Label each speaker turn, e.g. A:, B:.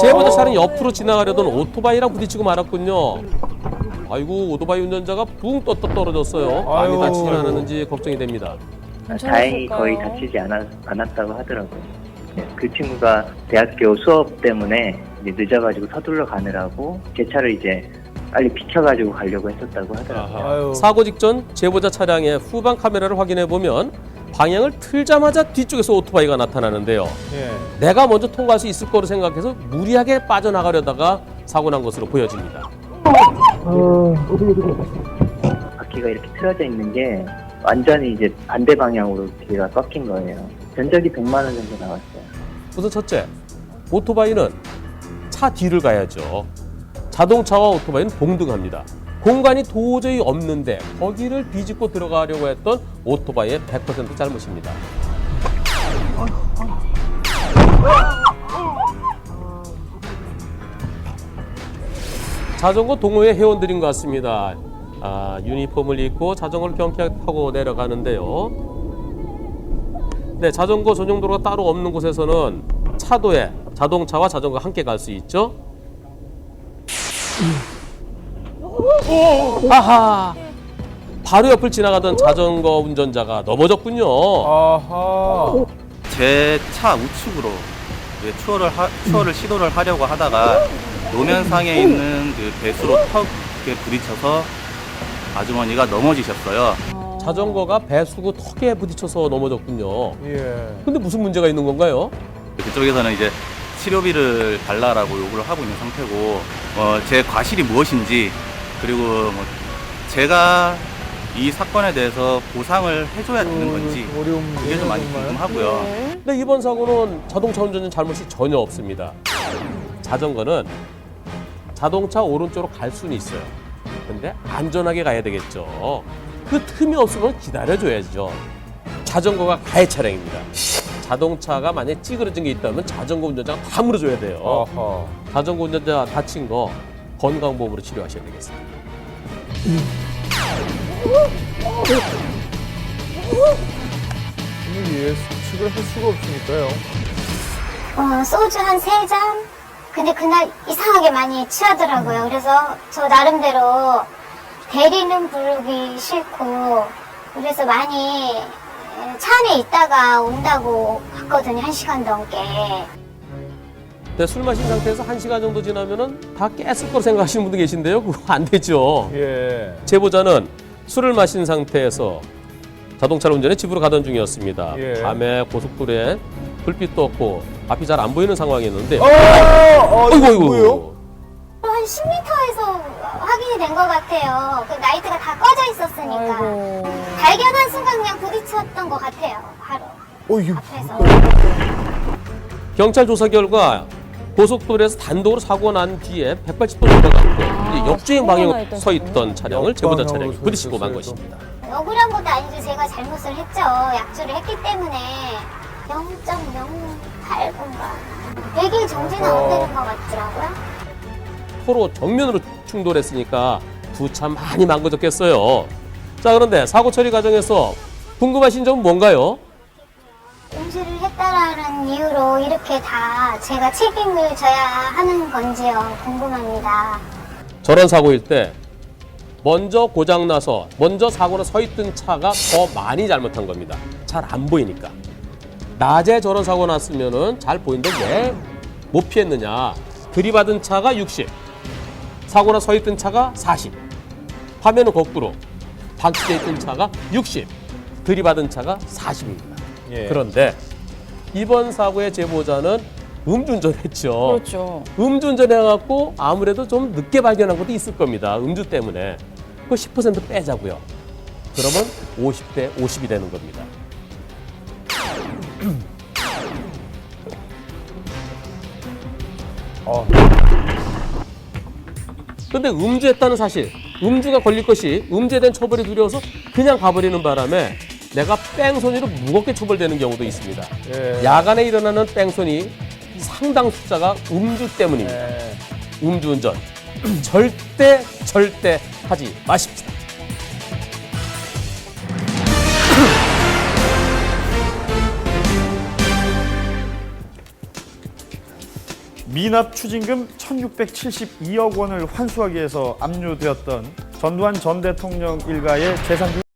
A: 제보자 차량 옆으로 지나가려던 오토바이랑 부딪히고 말았군요. 아이고, 오토바이 운전자가 붕 떴다 떨어졌어요. 많이
B: 아유.
A: 다치진 않았는지 걱정이 됩니다.
C: 다행히 거의 다치지 않았다고 하더라고요. 네, 그 친구가 대학교 수업 때문에 이제 늦어가지고 서둘러 가느라고 제 차를 이제 빨리 비켜가지고 가려고 했었다고 하더라고요.
B: 아유.
A: 사고 직전 제보자 차량의 후방 카메라를 확인해 보면 방향을 틀자마자 뒤쪽에서 오토바이가 나타나는데요.
B: 예.
A: 내가 먼저 통과할 수 있을 거로 생각해서 무리하게 빠져나가려다가 사고 난 것으로 보여집니다.
C: 바퀴가 이렇게 틀어져 있는 게 완전히 이제 반대 방향으로 뒤가 꺾인 거예요. 견적이 100만 원 정도 나왔어요.
A: 우선 첫째, 오토바이는 차 뒤를 가야죠. 자동차와 오토바이는 동등합니다. 공간이 도저히 없는데 거기를 비집고 들어가려고 했던 오토바이의 100% 잘못입니다. 자전거 동호회 회원들인 것 같습니다. 유니폼을 입고 자전거를 경쾌하게 타고 내려가는데요. 네, 자전거 전용 도로가 따로 없는 곳에서는 차도에 자동차와 자전거가 함께 갈 수 있죠. 아하! 바로 옆을 지나가던 자전거 운전자가 넘어졌군요.
B: 아하.
D: 제 차 우측으로 이제 추월을 시도를 하려고 하다가 노면상에 있는 그 배수로 턱에 부딪혀서 아주머니가 넘어지셨어요.
A: 자전거가 배수구 턱에 부딪혀서 넘어졌군요.
B: 예.
A: 근데 무슨 문제가 있는 건가요?
D: 그쪽에서는 이제 치료비를 달라라고 요구를 하고 있는 상태고, 제 과실이 무엇인지, 그리고 뭐 제가 이 사건에 대해서 보상을 해줘야 되는 건지,
B: 어려운
D: 그게 좀 많이 궁금하고요.
A: 근데 이번 사고는 자동차 운전자 잘못이 전혀 없습니다. 자전거는 자동차 오른쪽으로 갈 수는 있어요. 근데 안전하게 가야 되겠죠. 그 틈이 없으면 기다려줘야죠. 자전거가 가해 차량입니다. 자동차가 만약에 찌그러진 게 있다면 자전거 운전자가 다 물어줘야 돼요.
B: 아하.
A: 자전거 운전자 다친 거 건강보험으로 치료하셔야 되겠습니다.
B: 이게 예측을 할 수가 없으니까요.
E: 소주 한 3잔? 근데 그날 이상하게 많이 취하더라고요. 그래서 저 나름대로 대리는 부르기 싫고, 그래서 많이 차 안에 있다가 온다고 봤거든요. 1시간 넘게.
A: 근데 술 마신 상태에서 1시간 정도 지나면은 다 깼을 거로 생각하시는 분도 계신데요. 그거 안 되죠.
B: 예.
A: 제보자는 술을 마신 상태에서 자동차를 운전해 집으로 가던 중이었습니다.
B: 예.
A: 밤에 고속도로에 불빛도 없고 앞이 잘 안 보이는 상황이었는데
B: 이거 뭐예요?
E: 한 10m에서 확인이 된 것 같아요. 그 라이트가 다 꺼져 있었으니까. 발견한 순간 그냥 부딪혔던 것 같아요. 바로
B: 이거
E: 앞에서.
A: 경찰 조사 결과 고속도로에서 단독으로 사고 난 뒤에 180도 정도 가고 역주행 방향으로 서 있던 차량을 제보자 차량이
B: 역방향으로
A: 부딪히고 만
B: 서 있었어요,
A: 것입니다.
E: 억울한 것도 아니죠. 제가 잘못을 했죠. 약주를 했기 때문에 0.08인가 100일 정지는 안 되는 것 같더라고요.
A: 서로 정면으로 충돌했으니까 두 차 많이 망가졌겠어요. 자, 그런데 사고 처리 과정에서 궁금하신 점은 뭔가요?
E: 음주를 했다라는 이유로 이렇게 다 제가 책임을 져야 하는 건지요. 궁금합니다.
A: 저런 사고일 때 먼저 고장나서 먼저 사고로 서 있던 차가 더 많이 잘못한 겁니다. 잘 안 보이니까. 낮에 저런 사고 났으면은 잘 보이는데 왜 못 피했느냐. 들이받은 차가 60, 사고나 서 있던 차가 40. 화면은 거꾸로 박치돼 있던 차가 60, 들이받은 차가 40입니다.
B: 예.
A: 그런데 이번 사고의 제보자는 음주운전했죠.
F: 그렇죠.
A: 음주운전해갖고 아무래도 좀 늦게 발견한 것도 있을 겁니다. 음주 때문에. 그 10% 빼자고요. 그러면 50대 50이 되는 겁니다. 근데 음주했다는 사실, 음주가 걸릴 것이 음주에 대한 처벌이 두려워서 그냥 가버리는 바람에 내가 뺑소니로 무겁게 처벌되는 경우도 있습니다.
B: 예.
A: 야간에 일어나는 뺑소니 상당 숫자가 음주 때문입니다.
B: 예.
A: 음주운전 절대 하지 마십시오.
F: 미납 추징금 1,672억 원을 환수하기 위해서 압류되었던 전두환 전 대통령 일가의 재산